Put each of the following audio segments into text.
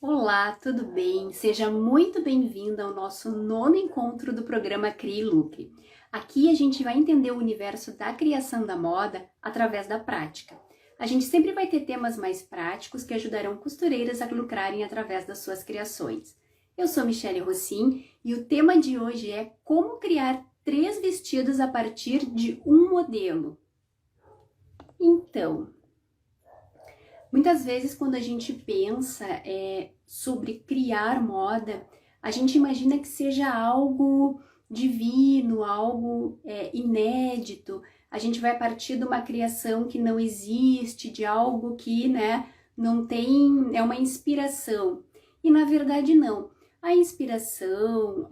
Olá, tudo bem? Seja muito bem-vinda ao nosso nono encontro do programa Crie e Lucre. Aqui a gente vai entender o universo da criação da moda através da prática. A gente sempre vai ter temas mais práticos que ajudarão costureiras a lucrarem através das suas criações. Eu sou Michele Rossin e o tema de hoje é como criar 3 vestidos a partir de um modelo. Então, muitas vezes, quando a gente pensa sobre criar moda, a gente imagina que seja algo divino, algo inédito. A gente vai partir de uma criação que não existe, de algo que, não tem, é uma inspiração. E na verdade não. A inspiração,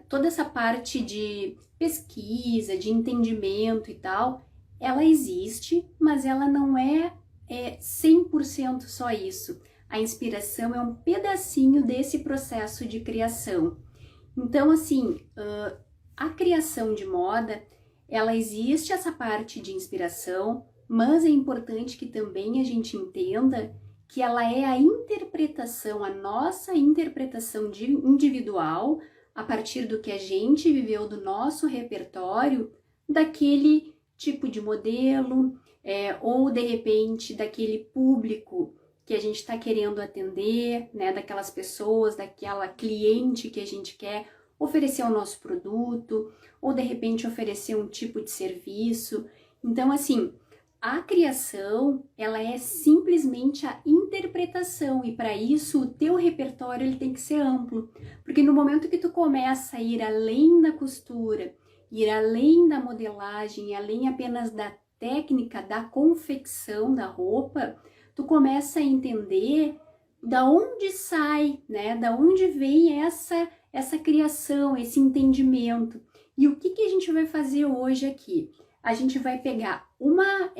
toda essa parte de pesquisa, de entendimento e tal, ela existe, mas ela não é 100% só isso. A inspiração é um pedacinho desse processo de criação. Então, assim, a criação de moda, ela existe essa parte de inspiração, mas é importante que também a gente entenda que ela é a interpretação, a nossa interpretação individual, a partir do que a gente viveu do nosso repertório, daquele tipo de modelo, ou de repente daquele público que a gente está querendo atender, daquelas pessoas, daquela cliente que a gente quer oferecer o nosso produto, ou de repente oferecer um tipo de serviço. Então, assim, a criação, ela é simplesmente a interpretação, e para isso o teu repertório ele tem que ser amplo, porque no momento que tu começa a ir além da costura, ir além da modelagem, além apenas da técnica da confecção da roupa, tu começa a entender da onde sai, da onde vem essa criação, esse entendimento. E o que a gente vai fazer hoje aqui? A gente vai pegar uma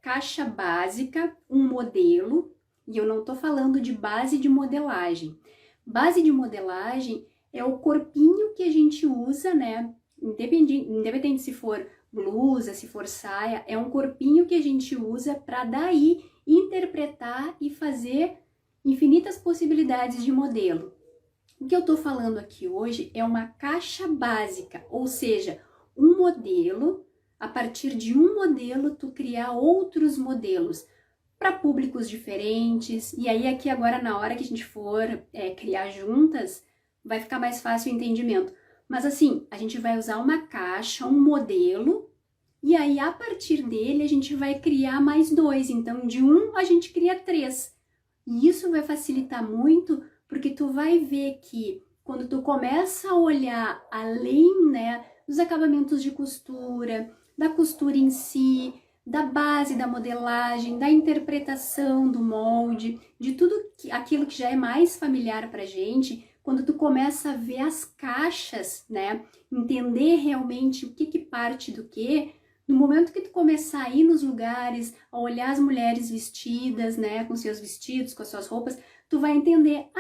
caixa básica, um modelo, e eu não tô falando de base de modelagem. Base de modelagem é o corpinho que a gente usa, independente se for blusa, se for saia, é um corpinho que a gente usa para daí interpretar e fazer infinitas possibilidades de modelo. O que eu tô falando aqui hoje é uma caixa básica, ou seja, um modelo. A partir de um modelo, tu criar outros modelos para públicos diferentes. E aí aqui agora, na hora que a gente for criar juntas, vai ficar mais fácil o entendimento. Mas assim, a gente vai usar uma caixa, um modelo, e aí a partir dele a gente vai criar mais 2. Então, de um a gente cria 3. E isso vai facilitar muito, porque tu vai ver que quando tu começa a olhar além, dos acabamentos de costura, da costura em si, da base da modelagem, da interpretação do molde, de tudo aquilo que já é mais familiar pra gente, quando tu começa a ver as caixas, entender realmente o que parte do que, no momento que tu começar a ir nos lugares, a olhar as mulheres vestidas, com seus vestidos, com as suas roupas, tu vai entender,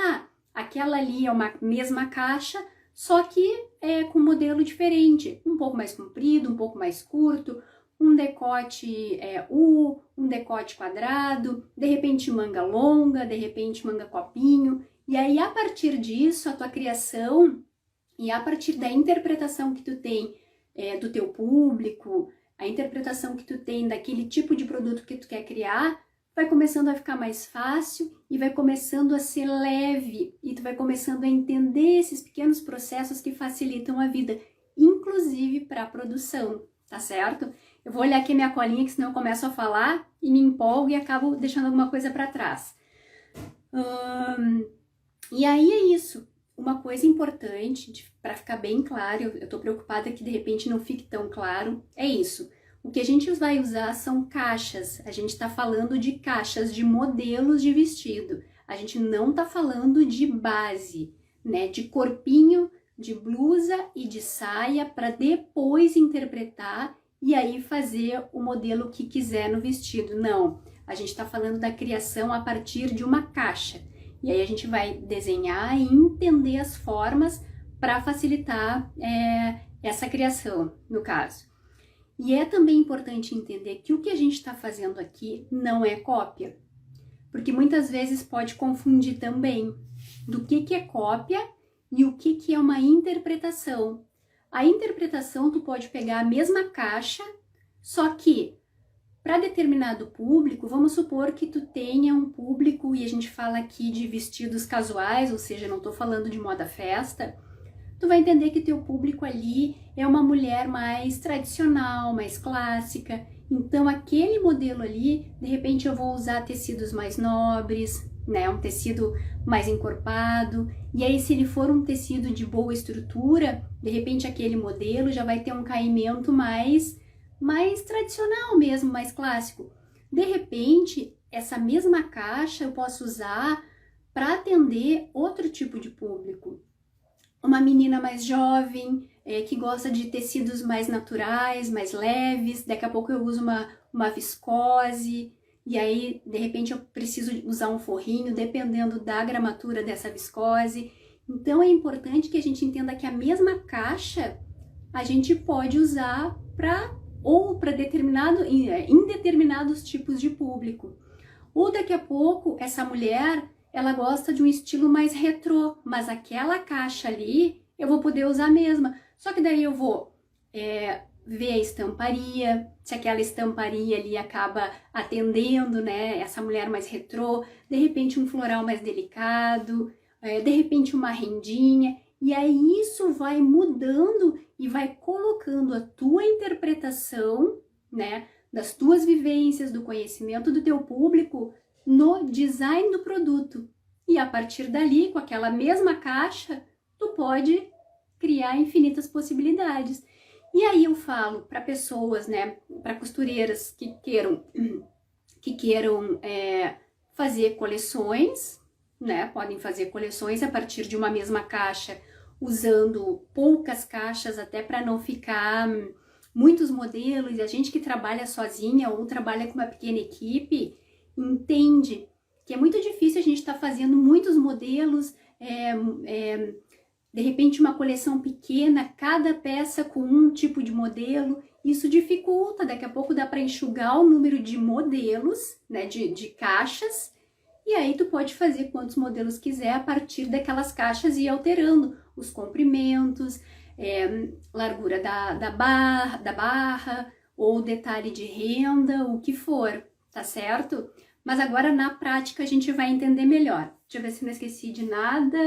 aquela ali é uma mesma caixa, só que com um modelo diferente, um pouco mais comprido, um pouco mais curto, um decote U, um decote quadrado, de repente manga longa, de repente manga copinho. E aí, a partir disso, a tua criação e a partir da interpretação que tu tem do teu público, a interpretação que tu tem daquele tipo de produto que tu quer criar, vai começando a ficar mais fácil e vai começando a ser leve, e tu vai começando a entender esses pequenos processos que facilitam a vida, inclusive para a produção, tá certo? Eu vou olhar aqui a minha colinha, que senão eu começo a falar e me empolgo e acabo deixando alguma coisa para trás. E aí é isso. Uma coisa importante, para ficar bem claro, eu tô preocupada que de repente não fique tão claro, é isso. O que a gente vai usar são caixas. A gente está falando de caixas de modelos de vestido. A gente não está falando de base, de corpinho, de blusa e de saia para depois interpretar e aí fazer o modelo que quiser no vestido. Não, a gente está falando da criação a partir de uma caixa. E aí a gente vai desenhar e entender as formas para facilitar essa criação, no caso. E é também importante entender que o que a gente está fazendo aqui não é cópia. porque muitas vezes pode confundir também do que é cópia e o que é uma interpretação. A interpretação, tu pode pegar a mesma caixa, só que para determinado público, vamos supor que tu tenha um público, e a gente fala aqui de vestidos casuais, ou seja, não estou falando de moda festa, tu vai entender que teu público ali é uma mulher mais tradicional, mais clássica. Então, aquele modelo ali, de repente eu vou usar tecidos mais nobres, né? Um tecido mais encorpado. E aí, se ele for um tecido de boa estrutura, de repente aquele modelo já vai ter um caimento mais tradicional mesmo, mais clássico. De repente, essa mesma caixa eu posso usar para atender outro tipo de público. Uma menina mais jovem, que gosta de tecidos mais naturais, mais leves, daqui a pouco eu uso uma viscose, e aí de repente eu preciso usar um forrinho, dependendo da gramatura dessa viscose. Então é importante que a gente entenda que a mesma caixa a gente pode usar em determinados tipos de público. Ou daqui a pouco essa mulher ela gosta de um estilo mais retrô, mas aquela caixa ali eu vou poder usar a mesma. Só que daí eu vou ver a estamparia, se aquela estamparia ali acaba atendendo, né, essa mulher mais retrô, de repente um floral mais delicado, de repente uma rendinha, e aí isso vai mudando e vai colocando a tua interpretação, né, das tuas vivências, do conhecimento do teu público no design do produto. E a partir dali, com aquela mesma caixa, tu pode criar infinitas possibilidades. E aí eu falo para pessoas, né, para costureiras que queiram fazer coleções, né, podem fazer coleções a partir de uma mesma caixa, usando poucas caixas até para não ficar muitos modelos. E a gente que trabalha sozinha ou trabalha com uma pequena equipe, entende que é muito difícil a gente estar fazendo muitos modelos, de repente uma coleção pequena, cada peça com um tipo de modelo, isso dificulta, daqui a pouco dá para enxugar o número de modelos, né, de caixas, e aí tu pode fazer quantos modelos quiser a partir daquelas caixas e ir alterando os comprimentos, largura da barra, ou detalhe de renda, o que for, tá certo? Mas agora na prática a gente vai entender melhor. Deixa eu ver se não esqueci de nada.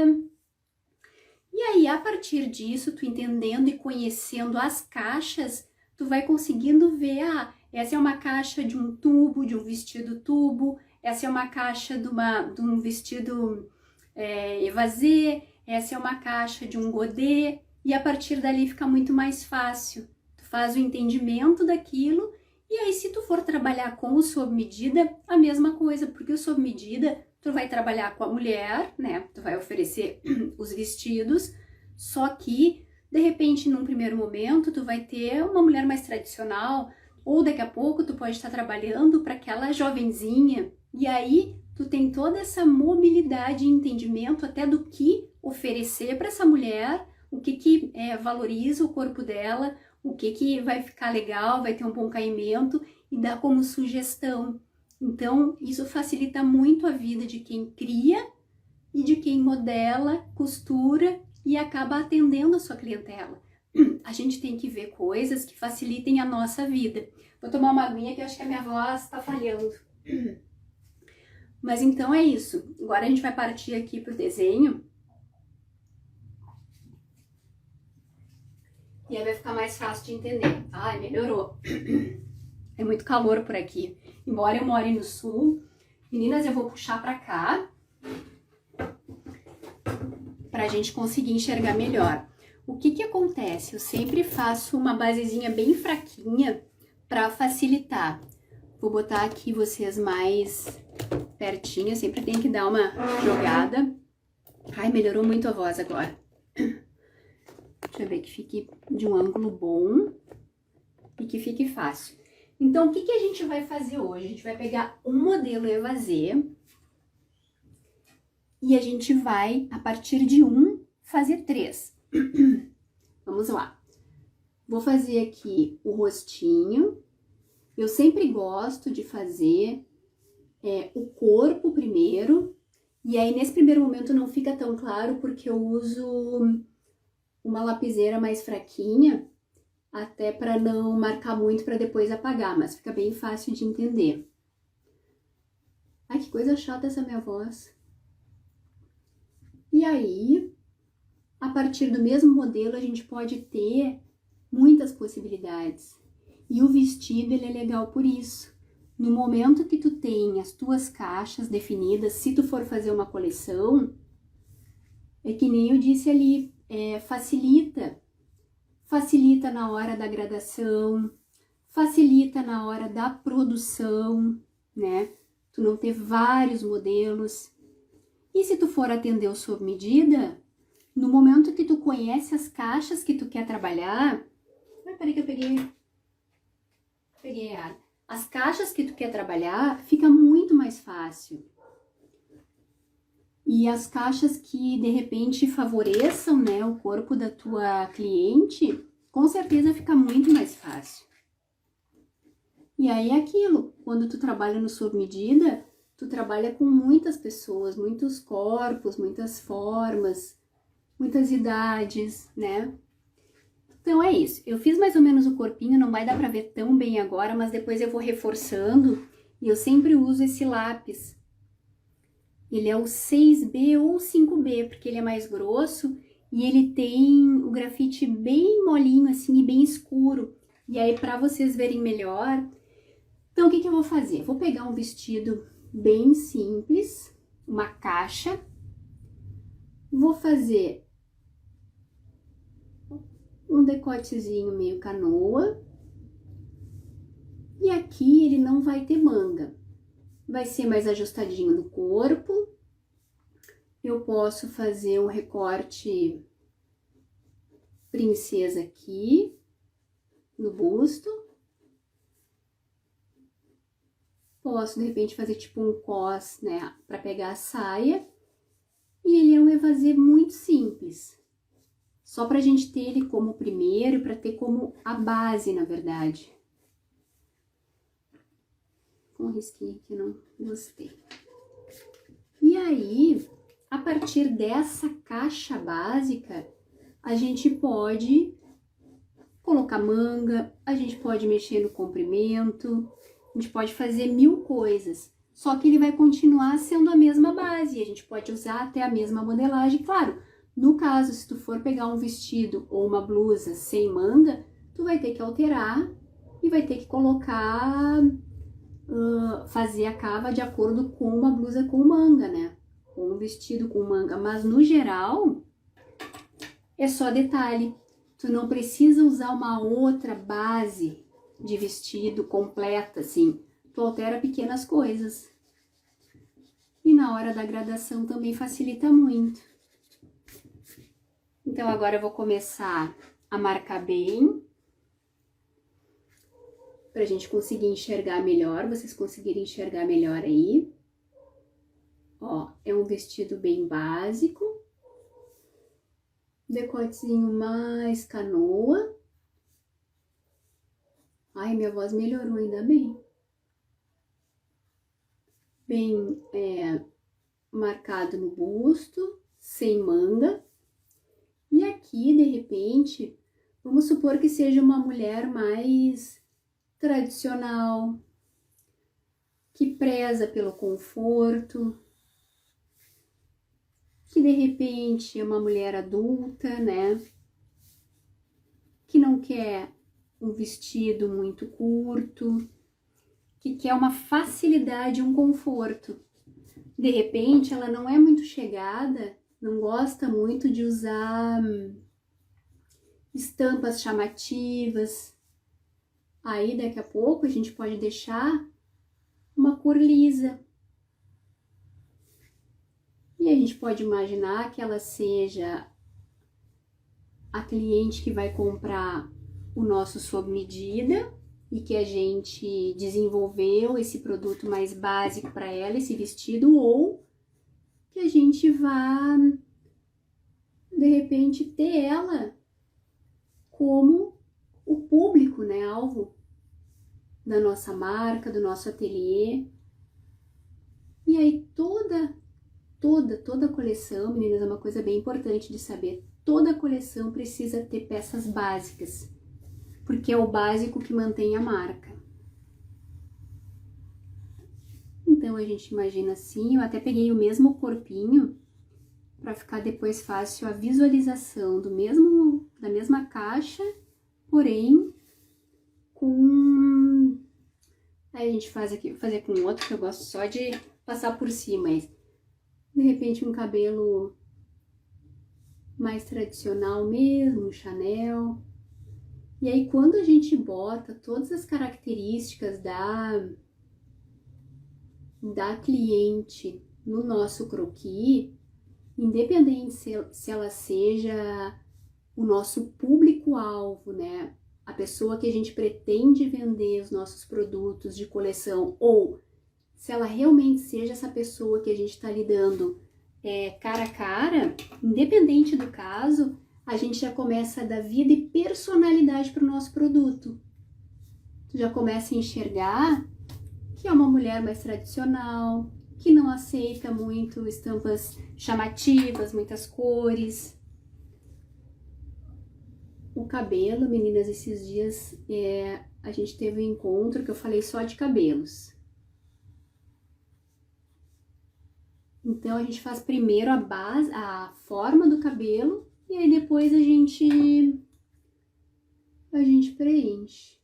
E aí, a partir disso, tu entendendo e conhecendo as caixas, tu vai conseguindo ver, essa é uma caixa de um tubo, de um vestido tubo, essa é uma caixa de um vestido evasê, essa é uma caixa de um godê, e a partir dali fica muito mais fácil. Tu faz o entendimento daquilo, e aí se tu for trabalhar com o sob medida, a mesma coisa, porque o sob medida tu vai trabalhar com a mulher, né? Tu vai oferecer os vestidos, só que, de repente, num primeiro momento, tu vai ter uma mulher mais tradicional, ou daqui a pouco tu pode estar trabalhando para aquela jovenzinha, e aí tu tem toda essa mobilidade e entendimento até do que oferecer para essa mulher, o que valoriza o corpo dela, o que vai ficar legal, vai ter um bom caimento, e dá como sugestão. Então, isso facilita muito a vida de quem cria e de quem modela, costura e acaba atendendo a sua clientela. A gente tem que ver coisas que facilitem a nossa vida. Vou tomar uma aguinha que eu acho que a minha voz está falhando. Mas então é isso. Agora a gente vai partir aqui para o desenho. E aí vai ficar mais fácil de entender. Ai, melhorou. É muito calor por aqui. Embora eu more no sul. Meninas, eu vou puxar pra cá pra gente conseguir enxergar melhor. O que acontece? Eu sempre faço uma basezinha bem fraquinha pra facilitar. Vou botar aqui vocês mais pertinho. Sempre tem que dar uma jogada. Ai, melhorou muito a voz agora. Deixa eu ver que fique de um ângulo bom e que fique fácil. Então, o que a gente vai fazer hoje? A gente vai pegar um modelo evasê e a gente vai, a partir de um, fazer 3. Vamos lá. Vou fazer aqui o rostinho. Eu sempre gosto de fazer o corpo primeiro, e aí nesse primeiro momento não fica tão claro porque eu uso uma lapiseira mais fraquinha, até para não marcar muito para depois apagar, mas fica bem fácil de entender. Ai, que coisa chata essa minha voz. E aí, a partir do mesmo modelo, a gente pode ter muitas possibilidades. E o vestido, ele é legal por isso. No momento que tu tem as tuas caixas definidas, se tu for fazer uma coleção, é que nem eu disse ali, facilita. Facilita na hora da gradação, facilita na hora da produção, né? Tu não ter vários modelos. E se tu for atender o sob medida, no momento que tu conhece as caixas que tu quer trabalhar... Ai, peraí que eu peguei errado. As caixas que tu quer trabalhar, fica muito mais fácil. E as caixas que, de repente, favoreçam, né, o corpo da tua cliente, com certeza fica muito mais fácil. E aí é aquilo, quando tu trabalha no sob medida, tu trabalha com muitas pessoas, muitos corpos, muitas formas, muitas idades, né? Então é isso, eu fiz mais ou menos o corpinho, não vai dar pra ver tão bem agora, mas depois eu vou reforçando e eu sempre uso esse lápis. Ele é o 6B ou 5B, porque ele é mais grosso e ele tem o grafite bem molinho assim e bem escuro. E aí pra vocês verem melhor, então o que eu vou fazer? Vou pegar um vestido bem simples, uma caixa, vou fazer um decotezinho meio canoa, e aqui ele não vai ter manga, vai ser mais ajustadinho no corpo. Eu posso fazer um recorte princesa aqui, no busto. Posso, de repente, fazer tipo um cos, né, pra pegar a saia. E ele é um evasê muito simples. Só pra gente ter ele como primeiro, pra ter como a base, na verdade. Um risquinho aqui, não gostei. E aí, a partir dessa caixa básica, a gente pode colocar manga, a gente pode mexer no comprimento, a gente pode fazer 1000 coisas. Só que ele vai continuar sendo a mesma base, a gente pode usar até a mesma modelagem. Claro, no caso, se tu for pegar um vestido ou uma blusa sem manga, tu vai ter que alterar e vai ter que colocar, fazer a cava de acordo com uma blusa com manga, né? Com um vestido com manga. Mas no geral, é só detalhe. Tu não precisa usar uma outra base de vestido completa, assim. Tu altera pequenas coisas. E na hora da gradação também facilita muito. Então agora eu vou começar a marcar bem, pra gente conseguir enxergar melhor, vocês conseguirem enxergar melhor aí. Ó, é um vestido bem básico. Decotezinho mais canoa. Ai, minha voz melhorou, ainda bem. Bem marcado no busto, sem manga. E aqui, de repente, vamos supor que seja uma mulher mais tradicional, que preza pelo conforto, que de repente é uma mulher adulta, né? Que não quer um vestido muito curto, que quer uma facilidade, um conforto. De repente, ela não é muito chegada, não gosta muito de usar estampas chamativas. Aí, daqui a pouco, a gente pode deixar uma cor lisa. E a gente pode imaginar que ela seja a cliente que vai comprar o nosso sob medida e que a gente desenvolveu esse produto mais básico para ela, esse vestido, ou que a gente vá, de repente, ter ela como o público, né, alvo da nossa marca, do nosso ateliê. E aí toda coleção, meninas, é uma coisa bem importante de saber. Toda coleção precisa ter peças básicas, porque é o básico que mantém a marca. Então a gente imagina assim, eu até peguei o mesmo corpinho para ficar depois fácil a visualização da mesma caixa, porém com... Aí a gente fazer com outro, que eu gosto só de passar por cima, mas de repente um cabelo mais tradicional mesmo, um Chanel. E aí quando a gente bota todas as características da cliente no nosso croquis, independente se ela seja o nosso público-alvo, né? A pessoa que a gente pretende vender os nossos produtos de coleção, ou se ela realmente seja essa pessoa que a gente está lidando cara a cara, independente do caso, a gente já começa a dar vida e personalidade para o nosso produto. Tu já começa a enxergar que é uma mulher mais tradicional, que não aceita muito estampas chamativas, muitas cores. O cabelo, meninas, esses dias a gente teve um encontro que eu falei só de cabelos. Então a gente faz primeiro a base, a forma do cabelo, e aí depois a gente preenche.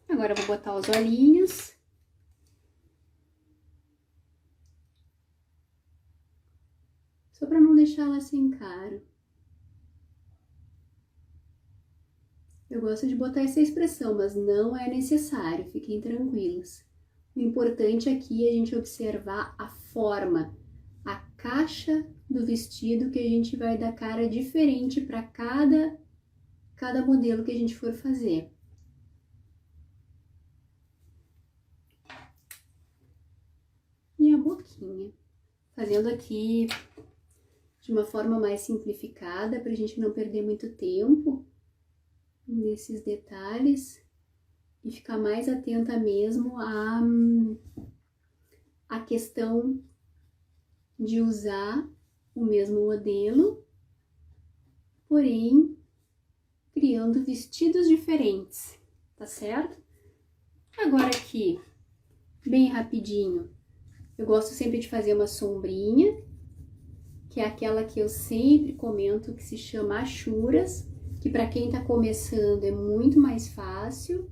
Agora eu vou botar os olhinhos. Só para não deixar ela sem cara. Eu gosto de botar essa expressão, mas não é necessário, fiquem tranquilos. O importante aqui é a gente observar a forma, a caixa do vestido, que a gente vai dar cara diferente para cada modelo que a gente for fazer. E a boquinha. Fazendo aqui de uma forma mais simplificada, para a gente não perder muito tempo nesses detalhes e ficar mais atenta mesmo à questão de usar o mesmo modelo, porém criando vestidos diferentes, tá certo? Agora aqui, bem rapidinho, eu gosto sempre de fazer uma sombrinha, que é aquela que eu sempre comento, que se chama achuras, que para quem tá começando é muito mais fácil.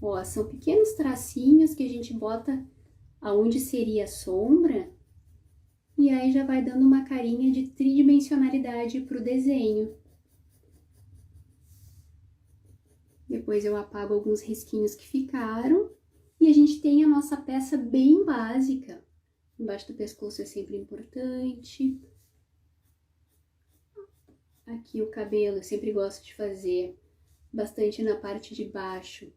Ó, são pequenos tracinhos que a gente bota aonde seria a sombra, e aí já vai dando uma carinha de tridimensionalidade pro desenho. Depois eu apago alguns risquinhos que ficaram, e a gente tem a nossa peça bem básica. Embaixo do pescoço é sempre importante. Aqui o cabelo eu sempre gosto de fazer bastante na parte de baixo.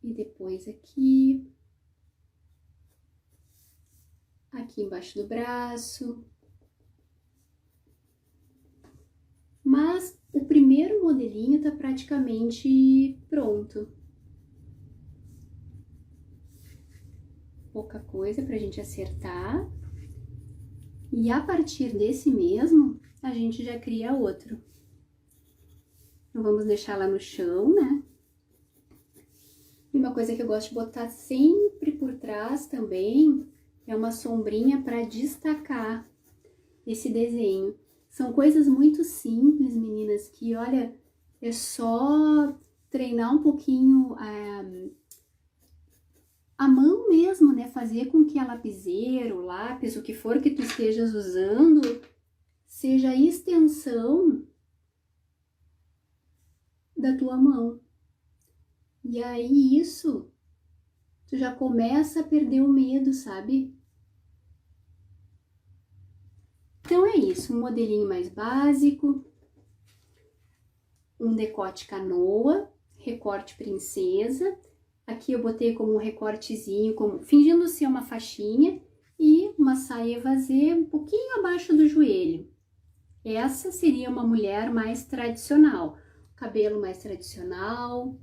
E depois aqui. Aqui embaixo do braço. Mas o primeiro modelinho tá praticamente pronto. Pouca coisa pra gente acertar. E a partir desse mesmo, a gente já cria outro. Então, vamos deixar lá no chão, né? E uma coisa que eu gosto de botar sempre por trás também é uma sombrinha para destacar esse desenho. São coisas muito simples, meninas, que, olha, é só treinar um pouquinho a mão mesmo, né? Fazer com que a lapiseira, o lápis, o que for que tu estejas usando, seja a extensão da tua mão. E aí isso, tu já começa a perder o medo, sabe? Então é isso, um modelinho mais básico, um decote canoa, recorte princesa. Aqui eu botei como um recortezinho, fingindo ser uma faixinha, e uma saia evasê um pouquinho abaixo do joelho. Essa seria uma mulher mais tradicional, cabelo mais tradicional,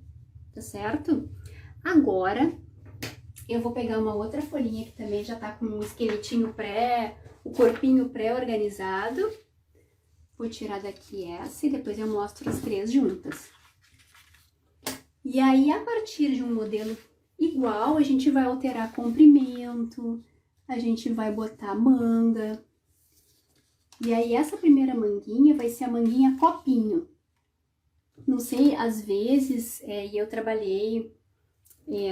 tá certo? Agora, eu vou pegar uma outra folhinha que também já tá com um esqueletinho o corpinho pré-organizado. Vou tirar daqui essa e depois eu mostro as 3 juntas. E aí, a partir de um modelo igual, a gente vai alterar comprimento, a gente vai botar manga. E aí, essa primeira manguinha vai ser a manguinha copinho. Não sei, às vezes, e eu trabalhei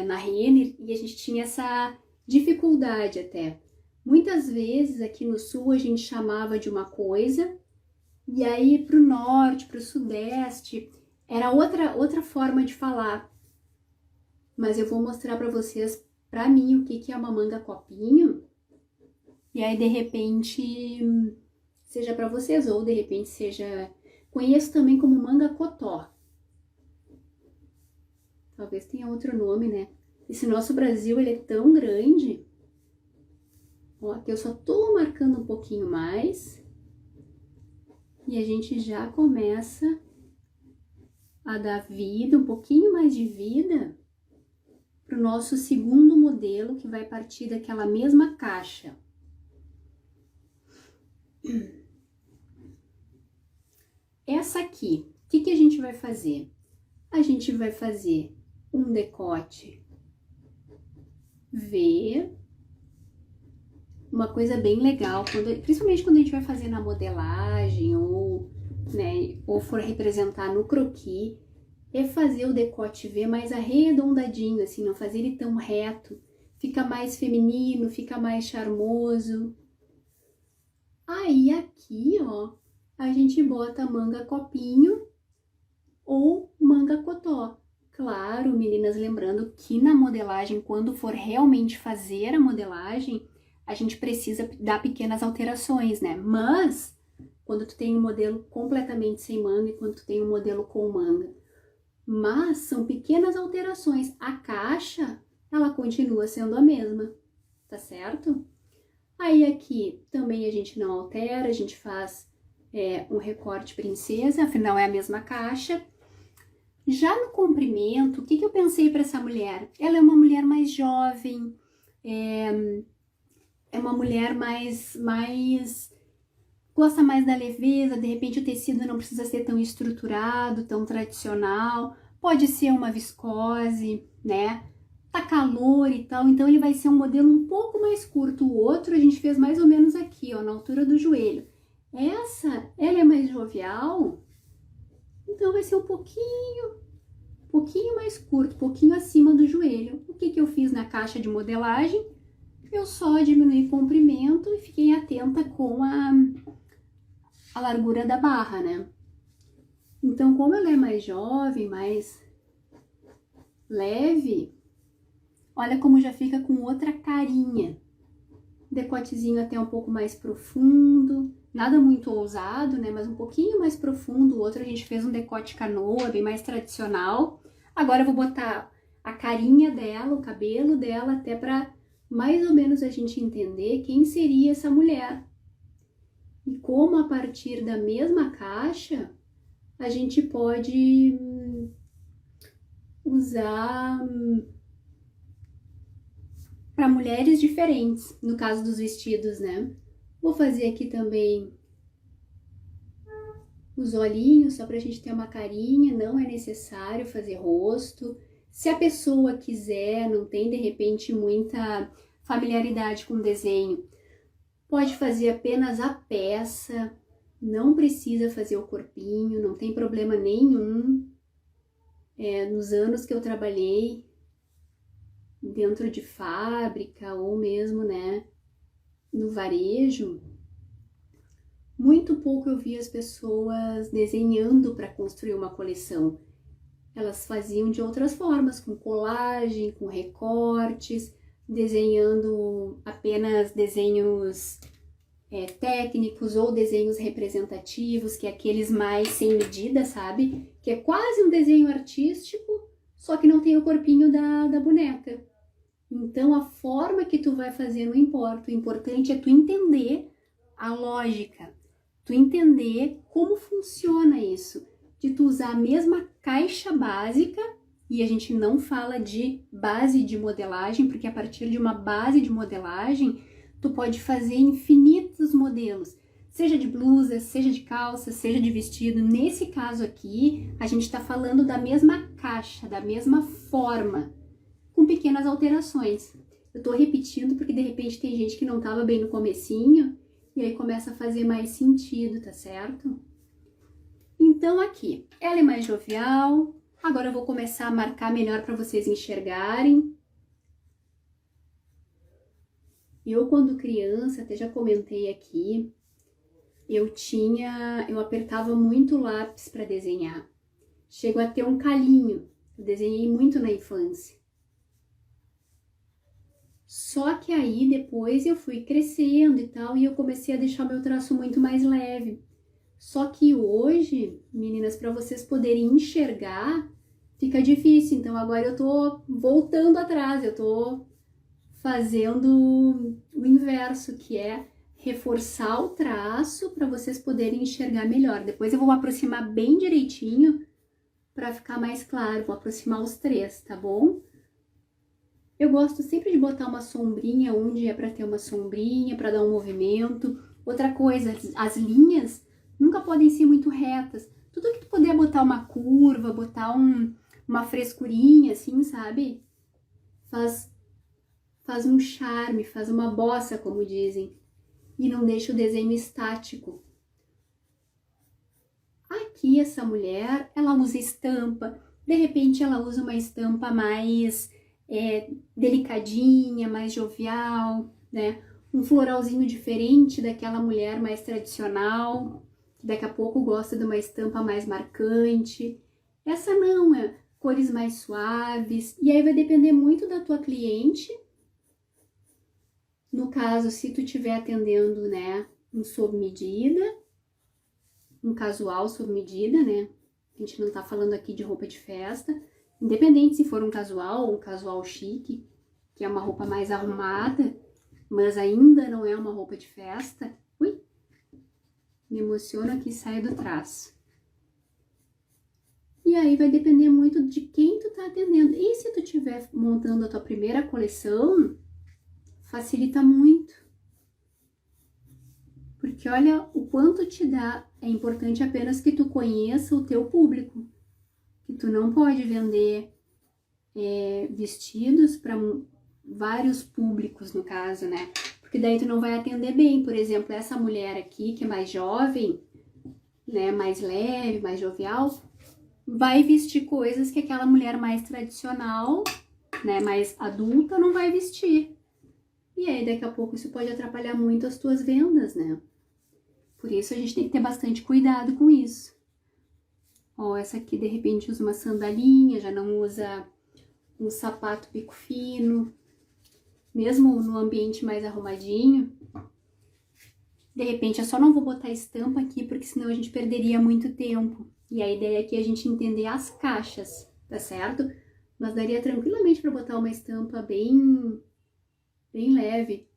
na Renner e a gente tinha essa dificuldade até. Muitas vezes aqui no sul a gente chamava de uma coisa e aí pro norte, pro sudeste, era outra forma de falar. Mas eu vou mostrar para vocês, para mim, o que é uma manga copinho. E aí, de repente, seja para vocês ou de repente seja... Conheço também como manga cotó. Talvez tenha outro nome, né? Esse nosso Brasil, ele é tão grande. Ó, aqui eu só tô marcando um pouquinho mais. E a gente já começa a dar vida, um pouquinho mais de vida, pro nosso segundo modelo, que vai partir daquela mesma caixa. Essa aqui, o que a gente vai fazer? A gente vai fazer um decote V, uma coisa bem legal, principalmente quando a gente vai fazer na modelagem ou, né, ou for representar no croquis, é fazer o decote V mais arredondadinho, assim, não fazer ele tão reto, fica mais feminino, fica mais charmoso. Aí aqui, ó, a gente bota manga copinho ou manga cotó. Claro, meninas, lembrando que na modelagem, quando for realmente fazer a modelagem, a gente precisa dar pequenas alterações, né? Mas, quando tu tem um modelo completamente sem manga e quando tu tem um modelo com manga. Mas, são pequenas alterações. A caixa, ela continua sendo a mesma, tá certo? Aí aqui, também a gente não altera, a gente faz um recorte princesa, afinal é a mesma caixa. Já no comprimento, o que eu pensei para essa mulher? Ela é uma mulher mais jovem, é uma mulher mais gosta mais da leveza, de repente o tecido não precisa ser tão estruturado, tão tradicional, pode ser uma viscose, né? Tá calor e tal, então ele vai ser um modelo um pouco mais curto. O outro a gente fez mais ou menos aqui, ó, na altura do joelho. Ela é mais jovial, então vai ser um pouquinho mais curto, um pouquinho acima do joelho. O que eu fiz na caixa de modelagem? Eu só diminuí o comprimento e fiquei atenta com a largura da barra, né? Então, como ela é mais jovem, mais leve, olha como já fica com outra carinha. Decotezinho até um pouco mais profundo, nada muito ousado, né? Mas um pouquinho mais profundo. O outro a gente fez um decote canoa, bem mais tradicional. Agora eu vou botar a carinha dela, o cabelo dela, até para mais ou menos a gente entender quem seria essa mulher. E como a partir da mesma caixa, a gente pode usar para mulheres diferentes, no caso dos vestidos, né? Vou fazer aqui também os olhinhos, só pra gente ter uma carinha, não é necessário fazer rosto. Se a pessoa quiser, não tem de repente muita familiaridade com o desenho, pode fazer apenas a peça, não precisa fazer o corpinho, não tem problema nenhum. Nos anos que eu trabalhei dentro de fábrica ou mesmo, né, no varejo, muito pouco eu vi as pessoas desenhando para construir uma coleção. Elas faziam de outras formas, com colagem, com recortes, desenhando apenas desenhos técnicos ou desenhos representativos, que é aqueles mais sem medida, sabe? Que é quase um desenho artístico, só que não tem o corpinho da boneca. Então, a forma que tu vai fazer não importa, o importante é tu entender a lógica, tu entender como funciona isso, de tu usar a mesma caixa básica E a gente não fala de base de modelagem, porque a partir de uma base de modelagem, tu pode fazer infinitos modelos, seja de blusa, seja de calça, seja de vestido. Nesse caso aqui, a gente está falando da mesma caixa, da mesma forma, com pequenas alterações. Eu tô repetindo porque de repente tem gente que não tava bem no comecinho e aí começa a fazer mais sentido, tá certo? Então aqui, ela é mais jovial. Agora eu vou começar a marcar melhor para vocês enxergarem. Eu, quando criança, até já comentei aqui, eu apertava muito o lápis para desenhar. Chego a ter um calinho. Eu desenhei muito na infância. Só que aí depois eu fui crescendo e tal, e eu comecei a deixar meu traço muito mais leve. Só que hoje, meninas, para vocês poderem enxergar, fica difícil. Então agora eu tô voltando atrás, eu tô fazendo o inverso, que é reforçar o traço para vocês poderem enxergar melhor. Depois eu vou aproximar bem direitinho para ficar mais claro, vou aproximar os três, tá bom? Eu gosto sempre de botar uma sombrinha onde é para ter uma sombrinha, para dar um movimento. Outra coisa, as linhas nunca podem ser muito retas. Tudo que tu puder botar uma curva, botar uma frescurinha, assim, sabe? Faz um charme, faz uma bossa, como dizem. E não deixa o desenho estático. Aqui, essa mulher, ela usa estampa. De repente, ela usa uma estampa mais delicadinha, mais jovial, né? Um floralzinho diferente daquela mulher mais tradicional, que daqui a pouco gosta de uma estampa mais marcante. Essa não, cores mais suaves. E aí vai depender muito da tua cliente. No caso, se tu estiver atendendo, né, um sob medida, um casual sob medida, né? A gente não tá falando aqui de roupa de festa. Independente se for um casual ou um casual chique, que é uma roupa mais arrumada, mas ainda não é uma roupa de festa. Ui, me emociono aqui e saio do traço. E aí vai depender muito de quem tu tá atendendo. E se tu estiver montando a tua primeira coleção, facilita muito. Porque olha o quanto te dá. É importante apenas que tu conheça o teu público. Que tu não pode vender vestidos para vários públicos, no caso, né? Porque daí tu não vai atender bem. Por exemplo, essa mulher aqui, que é mais jovem, né? Mais leve, mais jovial, vai vestir coisas que aquela mulher mais tradicional, né? Mais adulta, não vai vestir. E aí, daqui a pouco, isso pode atrapalhar muito as tuas vendas, né? Por isso, a gente tem que ter bastante cuidado com isso. Ó, essa aqui, de repente, usa uma sandalinha, já não usa um sapato bico fino. Mesmo no ambiente mais arrumadinho. De repente, eu só não vou botar estampa aqui, porque senão a gente perderia muito tempo. E a ideia aqui é a gente entender as caixas, tá certo? Mas daria tranquilamente para botar uma estampa bem leve.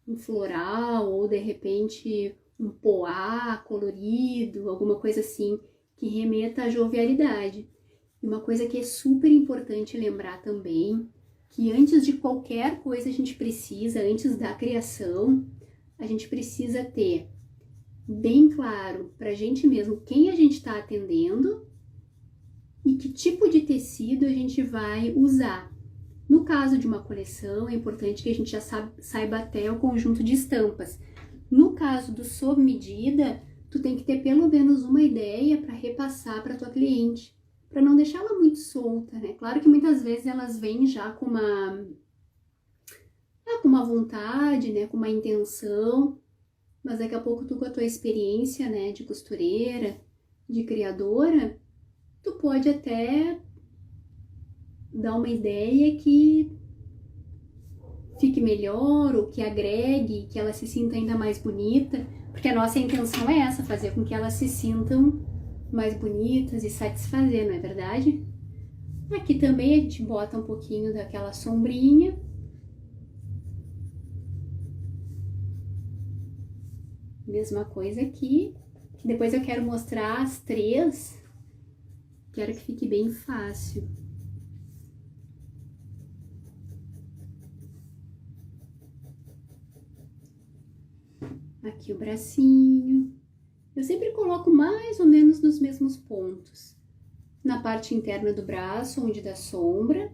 Um floral, ou de repente um poá colorido, alguma coisa assim, que remeta à jovialidade. E uma coisa que é super importante lembrar também, que antes de qualquer coisa a gente precisa, antes da criação, a gente precisa ter bem claro pra gente mesmo quem a gente está atendendo e que tipo de tecido a gente vai usar. No caso de uma coleção, é importante que a gente já saiba até o conjunto de estampas. No caso do sob medida, tu tem que ter pelo menos uma ideia para repassar para tua cliente, para não deixar ela muito solta, né? Claro que muitas vezes elas vêm já com uma vontade, né? Com uma intenção, mas daqui a pouco tu, com a tua experiência, né? De costureira, de criadora, tu pode até dar uma ideia que fique melhor, ou que agregue, que ela se sinta ainda mais bonita, porque a nossa intenção é essa, fazer com que elas se sintam mais bonitas e satisfazer, não é verdade? Aqui também a gente bota um pouquinho daquela sombrinha. Mesma coisa aqui. Depois eu quero mostrar as três. Quero que fique bem fácil. aqui o bracinho. Eu sempre coloco mais ou menos nos mesmos pontos. Na parte interna do braço, onde dá sombra.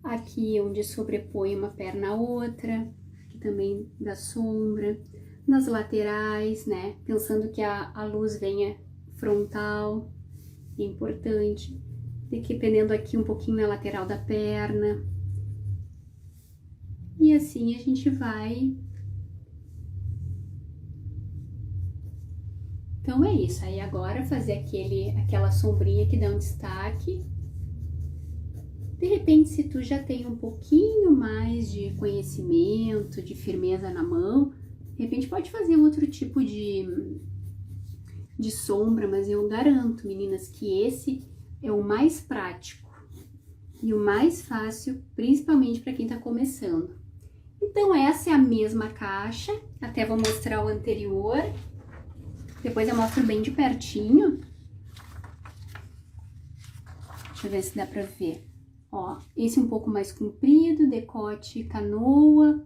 Aqui onde sobrepõe uma perna a outra, que também dá sombra. Nas laterais, né? Pensando que a luz venha frontal, é importante. Dependendo aqui um pouquinho na lateral da perna. E assim a gente vai. Então é isso. Aí agora fazer aquela sombrinha que dá um destaque. De repente, se tu já tem um pouquinho mais de conhecimento, de firmeza na mão, de repente pode fazer um outro tipo de sombra, mas eu garanto, meninas, que esse é o mais prático e o mais fácil, principalmente para quem tá começando. Então, essa é a mesma caixa, até vou mostrar o anterior, depois eu mostro bem de pertinho. Deixa eu ver se dá pra ver. Ó, esse um pouco mais comprido, decote canoa,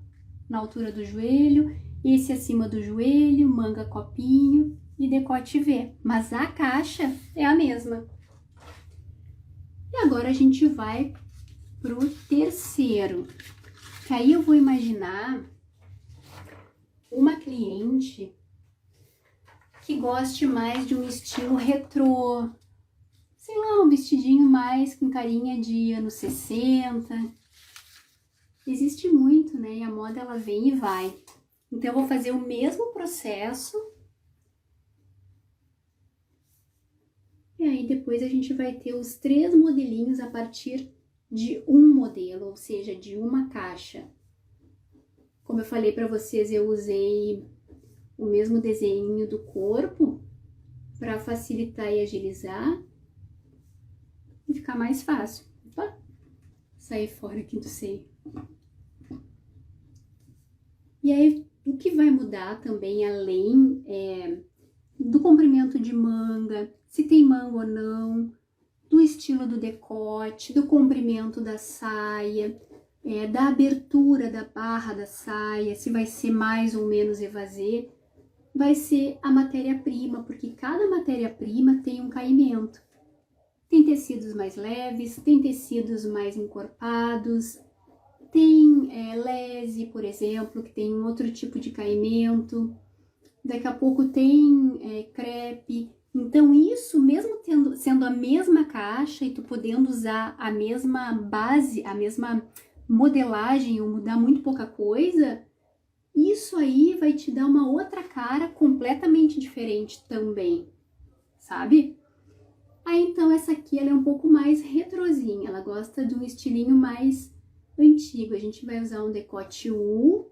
na altura do joelho, esse acima do joelho, manga copinho e decote V, mas a caixa é a mesma. E agora a gente vai pro terceiro, que aí eu vou imaginar uma cliente que goste mais de um estilo retrô, sei lá, um vestidinho mais com carinha de anos 60. Existe muito, né? E a moda ela vem e vai. Então eu vou fazer o mesmo processo. E aí depois a gente vai ter os 3 modelinhos a partir de um modelo, ou seja, de uma caixa. Como eu falei para vocês, eu usei o mesmo desenho do corpo para facilitar e agilizar e ficar mais fácil. Opa, sair fora aqui do seio. E aí, o que vai mudar também, além do comprimento de manga, se tem manga ou não, do estilo do decote, do comprimento da saia, da abertura da barra da saia, se vai ser mais ou menos evasê, vai ser a matéria-prima, porque cada matéria-prima tem um caimento. Tem tecidos mais leves, tem tecidos mais encorpados, tem lese, por exemplo, que tem um outro tipo de caimento. Daqui a pouco tem crepe. Então isso, mesmo sendo a mesma caixa e tu podendo usar a mesma base, a mesma modelagem ou mudar muito pouca coisa, isso aí vai te dar uma outra cara completamente diferente também, sabe? Aí então essa aqui ela é um pouco mais retrozinha, ela gosta de um estilinho mais antigo. A gente vai usar um decote U,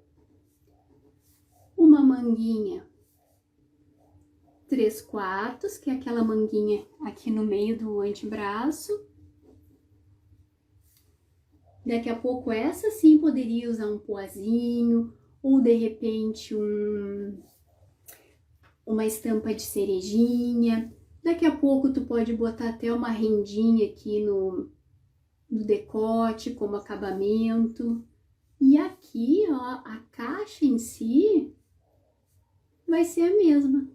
uma manguinha 3/4, que é aquela manguinha aqui no meio do antebraço. Daqui a pouco essa sim poderia usar um poazinho, ou de repente uma estampa de cerejinha. Daqui a pouco tu pode botar até uma rendinha aqui no decote como acabamento. E aqui, ó, a caixa em si vai ser a mesma,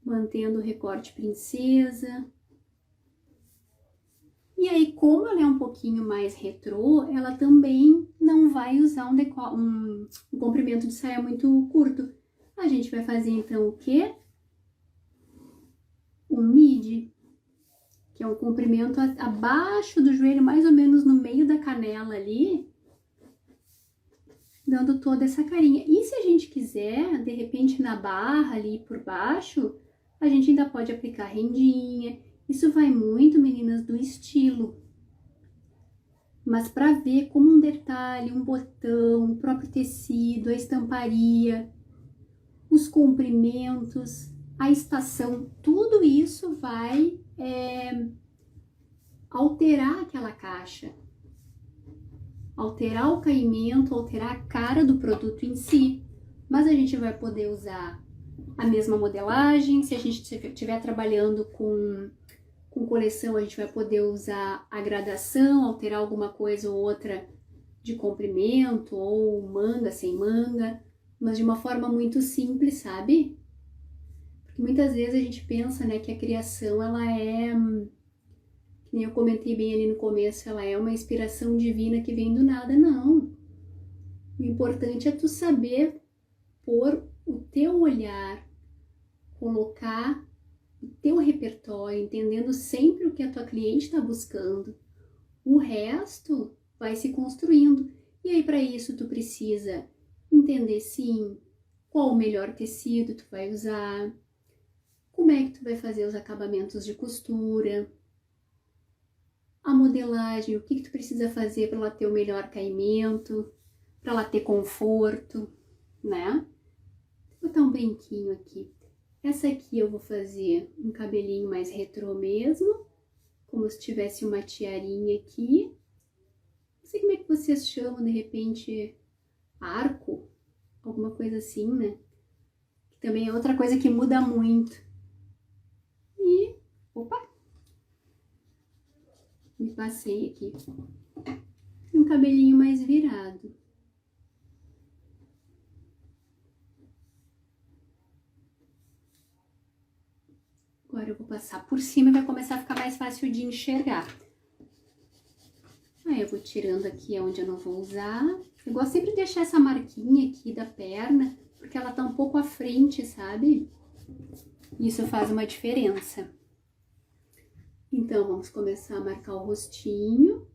mantendo o recorte princesa. E aí, como ela é um pouquinho mais retrô, ela também não vai usar um comprimento de saia muito curto. A gente vai fazer então o quê? Um midi, que é um comprimento abaixo do joelho, mais ou menos no meio da canela ali, dando toda essa carinha. E se a gente quiser, de repente na barra ali por baixo, a gente ainda pode aplicar rendinha. Isso vai muito, meninas, do estilo. Mas para ver como um detalhe, um botão, o próprio tecido, a estamparia, os comprimentos, a estação, tudo isso vai alterar aquela caixa, alterar o caimento, alterar a cara do produto em si. Mas a gente vai poder usar a mesma modelagem. Se a gente estiver trabalhando com coleção, a gente vai poder usar a gradação, alterar alguma coisa ou outra de comprimento ou manga sem manga, mas de uma forma muito simples, sabe? Porque muitas vezes a gente pensa, né, que a criação, ela é, que nem eu comentei bem ali no começo, ela é uma inspiração divina que vem do nada, não. O importante é tu saber pôr o teu olhar, colocar o teu repertório, entendendo sempre o que a tua cliente está buscando. O resto vai se construindo. E aí, para isso, tu precisa entender, sim, qual o melhor tecido tu vai usar, como é que tu vai fazer os acabamentos de costura, a modelagem, o que que tu precisa fazer para ela ter o melhor caimento, para ela ter conforto, né? Vou botar um brinquinho aqui. Essa aqui eu vou fazer um cabelinho mais retrô mesmo, como se tivesse uma tiarinha aqui. Não sei como é que vocês chamam, de repente, arco, alguma coisa assim, né? Que também é outra coisa que muda muito. E, opa, me passei aqui. Um cabelinho mais virado. Agora eu vou passar por cima e vai começar a ficar mais fácil de enxergar. Aí eu vou tirando aqui onde eu não vou usar. Eu gosto sempre de deixar essa marquinha aqui da perna, porque ela tá um pouco à frente, sabe? Isso faz uma diferença. Então, vamos começar a marcar o rostinho.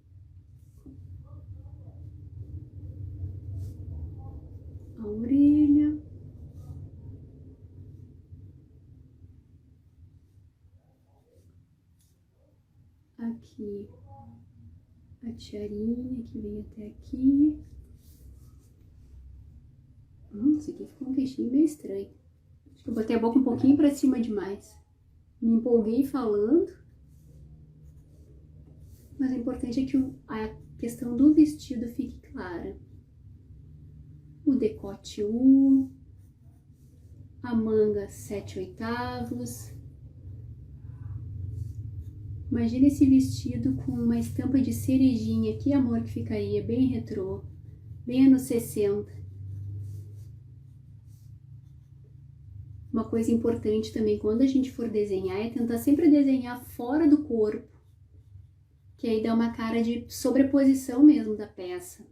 A orelha. Aqui a tiarinha que vem até aqui. Isso aqui ficou um queixinho meio estranho. Acho que eu botei a boca um pouquinho pra cima demais. Me empolguei falando. Mas o importante é que a questão do vestido fique clara. O decote U, a manga 7/8. Imagina esse vestido com uma estampa de cerejinha. Que amor que ficaria, bem retrô, bem anos 60. Uma coisa importante também, quando a gente for desenhar, é tentar sempre desenhar fora do corpo, que aí dá uma cara de sobreposição mesmo da peça.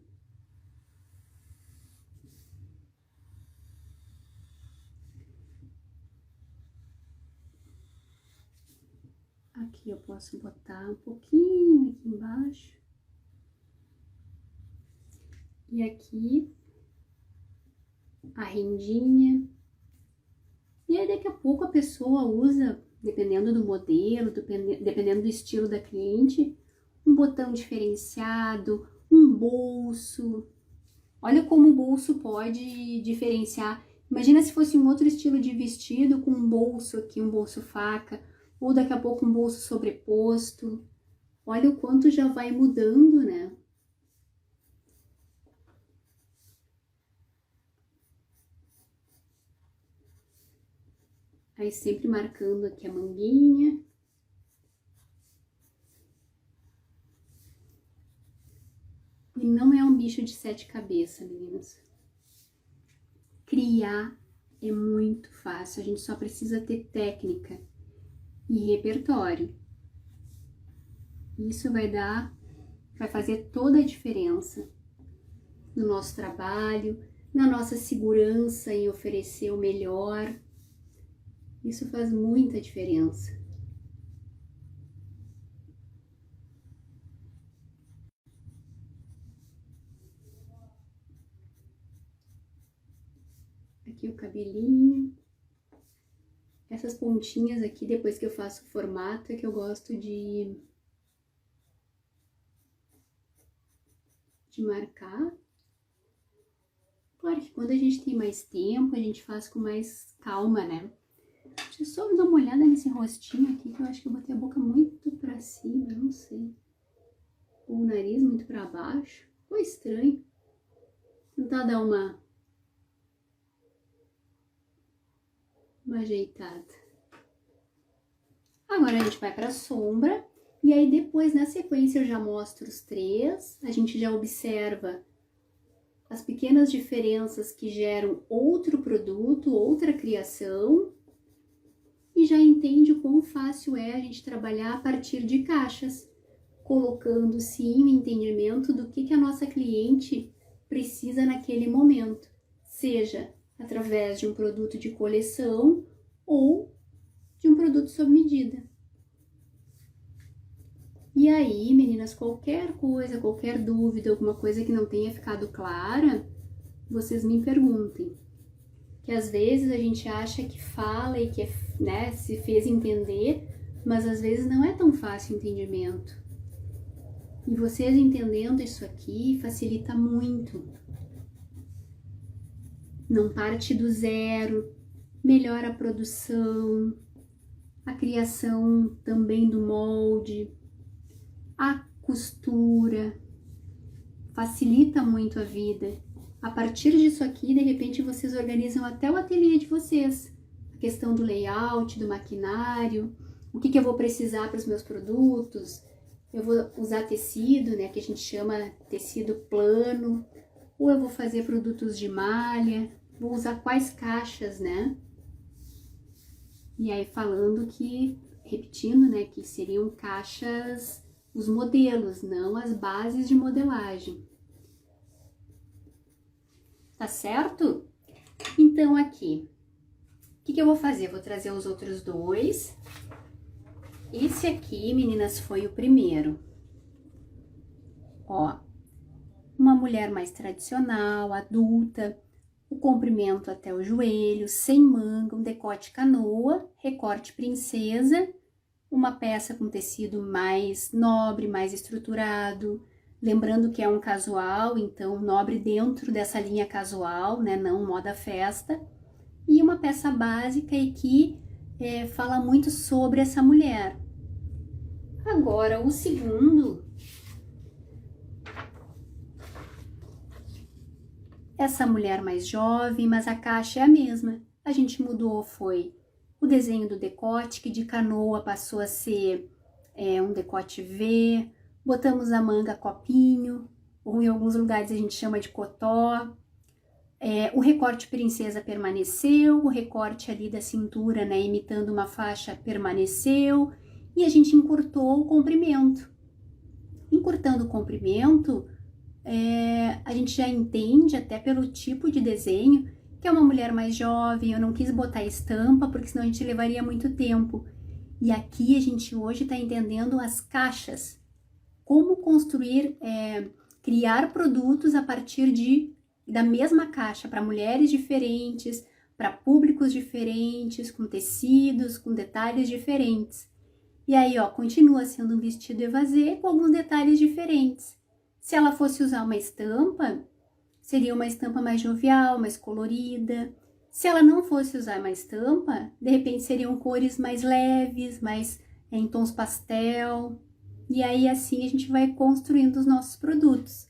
Aqui eu posso botar um pouquinho aqui embaixo. E aqui a rendinha. E aí daqui a pouco a pessoa usa, dependendo do modelo, dependendo do estilo da cliente, um botão diferenciado, um bolso. Olha como o bolso pode diferenciar. Imagina se fosse um outro estilo de vestido com um bolso aqui, um bolso faca, ou daqui a pouco um bolso sobreposto. Olha o quanto já vai mudando, né? Aí sempre marcando aqui a manguinha. E não é um bicho de 7 cabeças, meninas. Criar é muito fácil, a gente só precisa ter técnica e repertório. Isso vai fazer toda a diferença no nosso trabalho, na nossa segurança em oferecer o melhor. Isso faz muita diferença. Aqui o cabelinho. Essas pontinhas aqui, depois que eu faço o formato, é que eu gosto de marcar. Claro que quando a gente tem mais tempo, a gente faz com mais calma, né? Deixa eu só dar uma olhada nesse rostinho aqui, que eu acho que eu botei a boca muito pra cima, não sei. Ou o nariz muito pra baixo. Ficou estranho. Tentar dar uma ajeitada. Agora a gente vai pra sombra. E aí depois, na sequência, eu já mostro os três. A gente já observa as pequenas diferenças que geram outro produto, outra criação, e já entende o quão fácil é a gente trabalhar a partir de caixas, colocando sim o entendimento do que a nossa cliente precisa naquele momento, seja através de um produto de coleção ou de um produto sob medida. E aí, meninas, qualquer coisa, qualquer dúvida, alguma coisa que não tenha ficado clara, vocês me perguntem. Que às vezes a gente acha que fala e que né, se fez entender, mas às vezes não é tão fácil o entendimento. E vocês entendendo isso aqui facilita muito. Não parte do zero, melhora a produção, a criação também do molde, a costura, facilita muito a vida. A partir disso aqui, de repente, vocês organizam até o ateliê de vocês. A questão do layout, do maquinário, o que eu vou precisar para os meus produtos. Eu vou usar tecido, né, que a gente chama tecido plano, ou eu vou fazer produtos de malha, vou usar quais caixas, né? E aí falando que, repetindo, né, que seriam caixas, os modelos, não as bases de modelagem. Tá certo? Então aqui, o que eu vou fazer? Eu vou trazer os outros dois. Esse aqui, meninas, foi o primeiro. Ó, uma mulher mais tradicional, adulta, o comprimento até o joelho, sem manga, um decote canoa, recorte princesa, uma peça com tecido mais nobre, mais estruturado. Lembrando que é um casual, então nobre dentro dessa linha casual, né, não moda festa. E uma peça básica e que fala muito sobre essa mulher. Agora, o segundo, essa mulher mais jovem, mas a caixa é a mesma. A gente mudou, foi o desenho do decote, que de canoa passou a ser um decote V, botamos a manga copinho, ou em alguns lugares a gente chama de cotó. O recorte princesa permaneceu, o recorte ali da cintura, né, imitando uma faixa, permaneceu, e a gente encurtou o comprimento. Encurtando o comprimento, a gente já entende, até pelo tipo de desenho, que é uma mulher mais jovem. Eu não quis botar estampa, porque senão a gente levaria muito tempo. E aqui a gente hoje está entendendo as caixas. Como construir, criar produtos a partir da mesma caixa, para mulheres diferentes, para públicos diferentes, com tecidos, com detalhes diferentes. E aí, ó, continua sendo um vestido evasê com alguns detalhes diferentes. Se ela fosse usar uma estampa, seria uma estampa mais jovial, mais colorida. Se ela não fosse usar uma estampa, de repente seriam cores mais leves, mais em tons pastel. E aí, assim, a gente vai construindo os nossos produtos.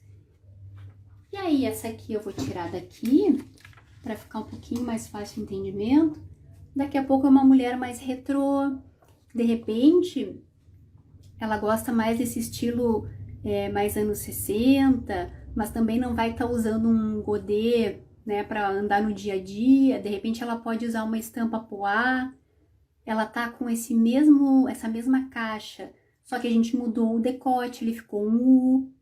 E aí, essa aqui eu vou tirar daqui, para ficar um pouquinho mais fácil o entendimento. Daqui a pouco é uma mulher mais retrô. De repente, ela gosta mais desse estilo mais anos 60, mas também não vai estar usando um godê, né, para andar no dia a dia. De repente, ela pode usar uma estampa poá. Ela tá com essa mesma caixa, só que a gente mudou o decote, ele ficou um U,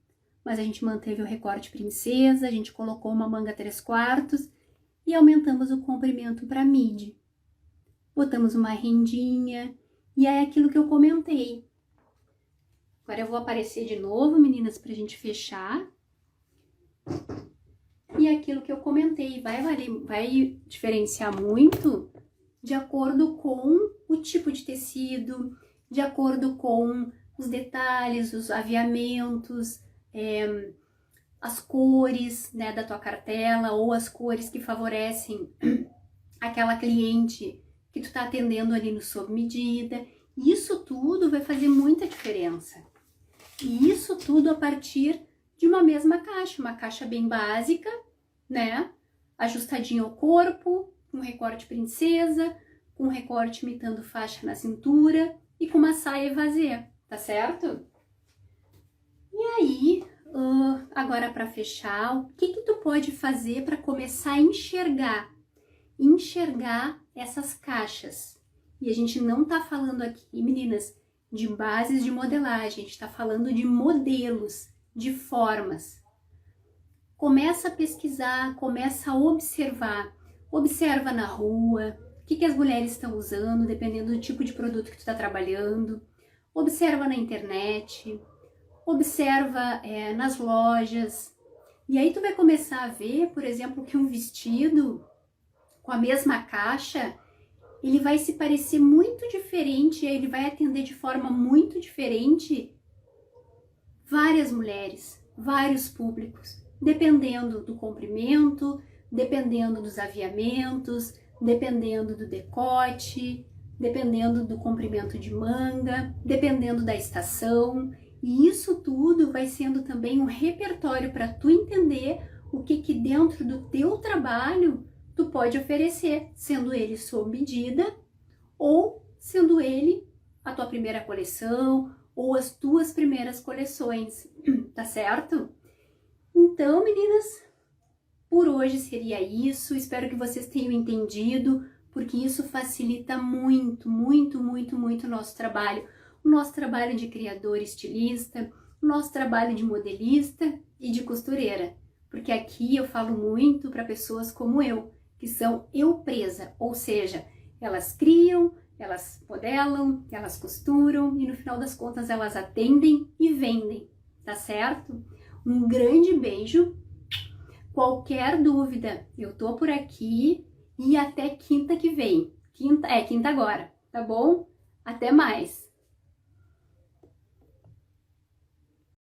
mas a gente manteve o recorte princesa, a gente colocou uma manga 3/4 e aumentamos o comprimento para midi. Botamos uma rendinha e é aquilo que eu comentei. Agora eu vou aparecer de novo, meninas, pra gente fechar. E é aquilo que eu comentei, vai diferenciar muito de acordo com o tipo de tecido, de acordo com os detalhes, os aviamentos, as cores, né, da tua cartela, ou as cores que favorecem aquela cliente que tu tá atendendo ali no sob medida. Isso tudo vai fazer muita diferença. E isso tudo a partir de uma mesma caixa, uma caixa bem básica, né, ajustadinha ao corpo, com recorte princesa, com recorte imitando faixa na cintura e com uma saia evasê, tá certo? E aí, Agora, para fechar, o que tu pode fazer para começar a enxergar essas caixas? E a gente não tá falando aqui, meninas, de bases de modelagem, a gente tá falando de modelos, de formas. Começa a pesquisar, começa a observar. Observa na rua, o que as mulheres estão usando, dependendo do tipo de produto que tu está trabalhando. Observa na internet, observa nas lojas. E aí tu vai começar a ver, por exemplo, que um vestido com a mesma caixa, ele vai se parecer muito diferente, ele vai atender de forma muito diferente várias mulheres, vários públicos, dependendo do comprimento, dependendo dos aviamentos, dependendo do decote, dependendo do comprimento de manga, dependendo da estação. E isso tudo vai sendo também um repertório para tu entender o que dentro do teu trabalho tu pode oferecer, sendo ele sob medida ou sendo ele a tua primeira coleção ou as tuas primeiras coleções, tá certo? Então, meninas, por hoje seria isso. Espero que vocês tenham entendido, porque isso facilita muito, muito, muito, muito o nosso trabalho. O nosso trabalho de criador estilista, o nosso trabalho de modelista e de costureira. Porque aqui eu falo muito para pessoas como eu, que são eu presa, ou seja, elas criam, elas modelam, elas costuram e no final das contas elas atendem e vendem, tá certo? Um grande beijo. Qualquer dúvida, eu tô por aqui e até quinta que vem. Quinta agora, tá bom? Até mais!